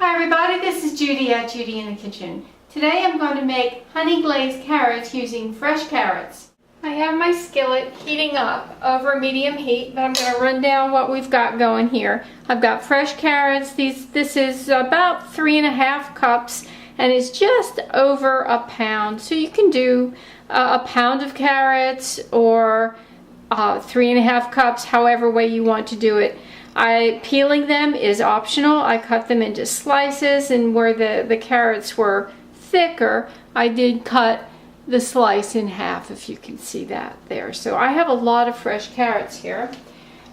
Hi everybody, this is Judy at Judy in the Kitchen. Today I'm going to make honey glazed carrots using fresh carrots. I have my skillet heating up over medium heat, but I'm going to run down what we've got going here. I've got fresh carrots. This is about 3.5 cups and it's just over a pound. So you can do a pound of carrots or 3.5 cups, however way you want to do it. Peeling them is optional. I cut them into slices, and where the carrots were thicker, I did cut the slice in half, if you can see that there. So I have a lot of fresh carrots here.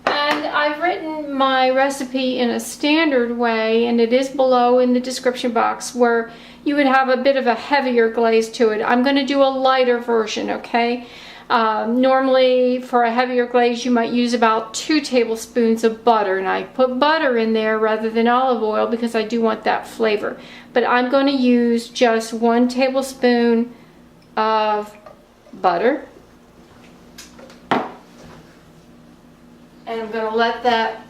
And I've written my recipe in a standard way, and it is below in the description box, where you would have a bit of a heavier glaze to it. I'm going to do a lighter version, okay? Normally for a heavier glaze you might use about 2 tablespoons of butter, and I put butter in there rather than olive oil because I do want that flavor. But I'm going to use just 1 tablespoon of butter, and I'm going to let that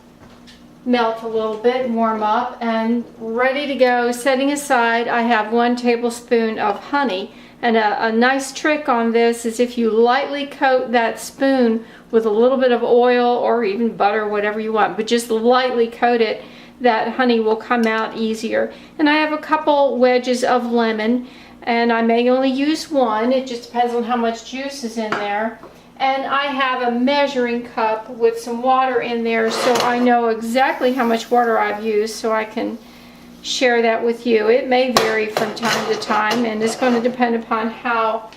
melt a little bit and warm up and ready to go. Setting aside, I have 1 tablespoon of honey. And a nice trick on this is if you lightly coat that spoon with a little bit of oil or even butter, whatever you want, but just lightly coat it, that honey will come out easier. And I have a couple wedges of lemon, and I may only use 1. It just depends on how much juice is in there. And I have a measuring cup with some water in there, so I know exactly how much water I've used, so I can share that with you. It may vary from time to time, and it's going to depend upon how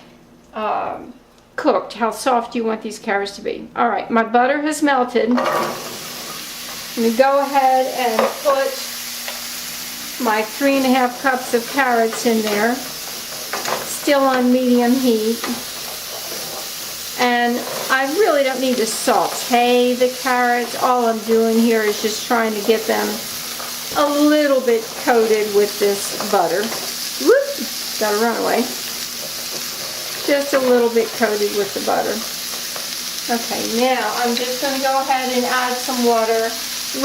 cooked, how soft you want these carrots to be. Alright, my butter has melted. I'm going to go ahead and put my 3.5 cups of carrots in there, still on medium heat. And I really don't need to saute the carrots. All I'm doing here is just trying to get them a little bit coated with this butter. Whoop! Got a runaway. Just a little bit coated with the butter. Okay, now I'm just going to go ahead and add some water.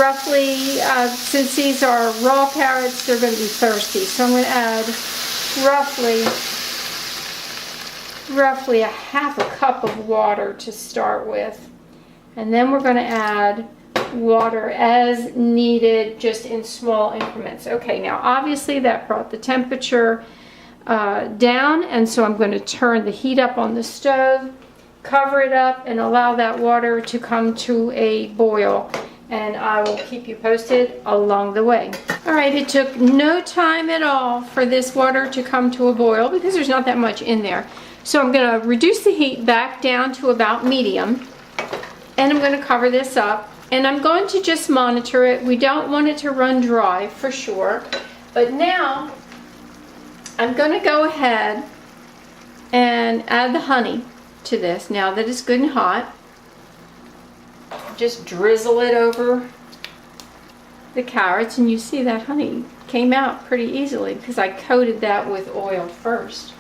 Roughly, since these are raw carrots, they're going to be thirsty. So I'm going to add roughly a 1/2 cup of water to start with. And then we're going to add water as needed, just in small increments. Okay, now obviously that brought the temperature down, and so I'm going to turn the heat up on the stove, cover it up, and allow that water to come to a boil, and I will keep you posted along the way. Alright, it took no time at all for this water to come to a boil because there's not that much in there. So I'm going to reduce the heat back down to about medium, and I'm going to cover this up. And I'm going to just monitor it. We don't want it to run dry for sure. But now I'm going to go ahead and add the honey to this now that it's good and hot. Just drizzle it over the carrots, and you see that honey came out pretty easily because I coated that with oil first.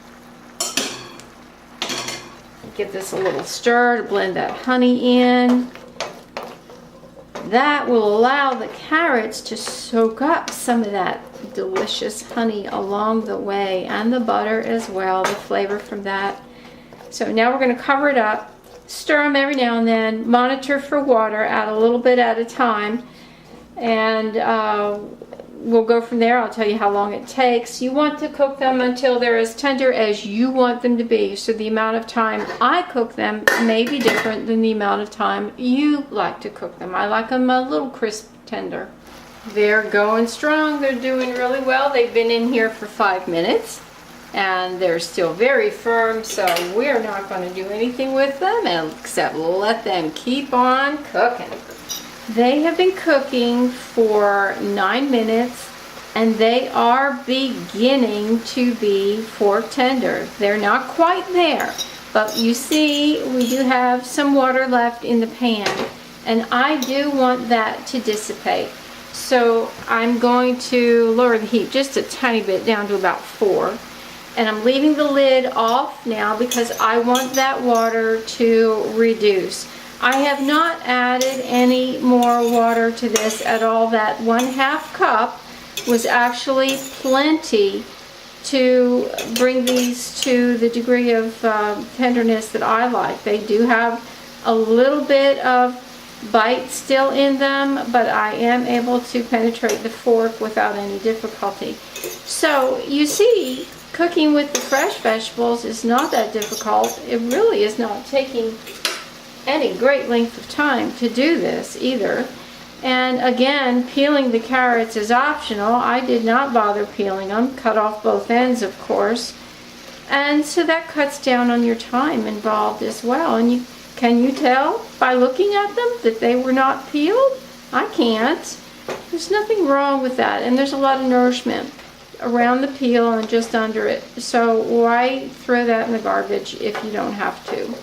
Give this a little stir to blend that honey in. That will allow the carrots to soak up some of that delicious honey along the way, and the butter as well, the flavor from that. So now we're going to cover it up, stir them every now and then, monitor for water, add a little bit at a time, and we'll go from there. I'll tell you how long it takes. You want to cook them until they're as tender as you want them to be. So the amount of time I cook them may be different than the amount of time you like to cook them. I like them a little crisp tender. They're going strong. They're doing really well. They've been in here for 5 minutes and they're still very firm, so we're not going to do anything with them except let them keep on cooking. They have been cooking for 9 minutes, and they are beginning to be fork tender. They're not quite there, but you see we do have some water left in the pan, and I do want that to dissipate. So I'm going to lower the heat just a tiny bit down to about 4. And I'm leaving the lid off now because I want that water to reduce. I have not added any more water to this at all. That 1/2 cup was actually plenty to bring these to the degree of tenderness that I like. They do have a little bit of bite still in them, but I am able to penetrate the fork without any difficulty. So you see, cooking with the fresh vegetables is not that difficult. It really is not taking any great length of time to do this either. And again, peeling the carrots is optional. I did not bother peeling them, cut off both ends of course. And so that cuts down on your time involved as well. And can you tell by looking at them that they were not peeled? I can't. There's nothing wrong with that. And there's a lot of nourishment around the peel and just under it. So why throw that in the garbage if you don't have to?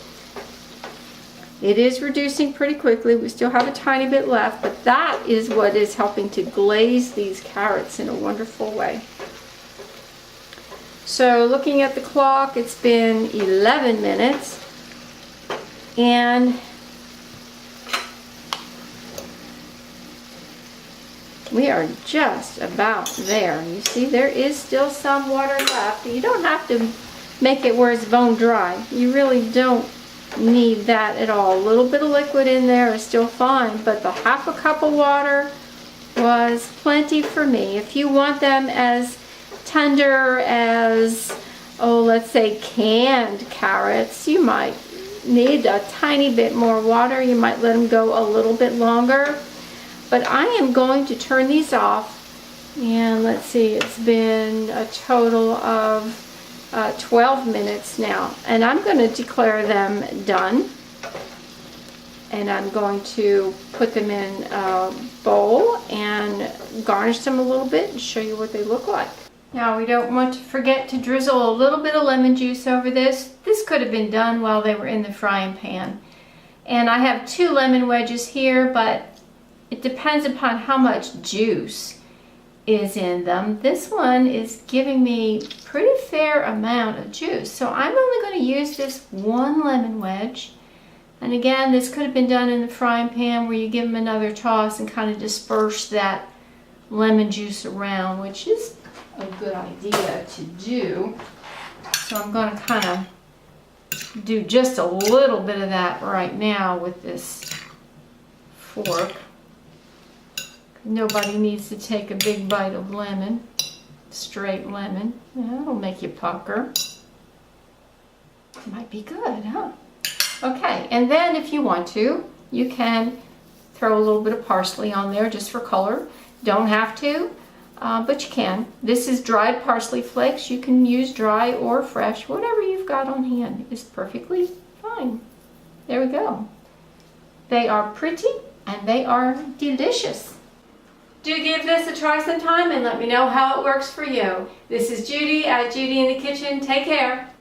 It is reducing pretty quickly. We still have a tiny bit left, but that is what is helping to glaze these carrots in a wonderful way. So looking at the clock, it's been 11 minutes. And we are just about there. You see, there is still some water left. You don't have to make it where it's bone dry. You really don't need that at all. A little bit of liquid in there is still fine, but the half a cup of water was plenty for me. If you want them as tender as, oh, let's say canned carrots, you might need a tiny bit more water. You might let them go a little bit longer. But I am going to turn these off, and let's see, it's been a total of 12 minutes now, and I'm going to declare them done, and I'm going to put them in a bowl and garnish them a little bit and show you what they look like. Now we don't want to forget to drizzle a little bit of lemon juice over this. This could have been done while they were in the frying pan. And I have 2 lemon wedges here, but it depends upon how much juice is in them. This one is giving me pretty fair amount of juice. So I'm only going to use this 1 lemon wedge. And again, this could have been done in the frying pan where you give them another toss and kind of disperse that lemon juice around, which is a good idea to do. So I'm going to kind of do just a little bit of that right now with this fork. Nobody needs to take a big bite of lemon, straight lemon. That'll make you pucker. Might be good, huh? Okay, and then if you want to, you can throw a little bit of parsley on there just for color. Don't have to, but you can. This is dried parsley flakes. You can use dry or fresh. Whatever you've got on hand is perfectly fine. There we go. They are pretty and they are delicious. Do give this a try sometime and let me know how it works for you. This is Judi at Judi in the Kitchen. Take care.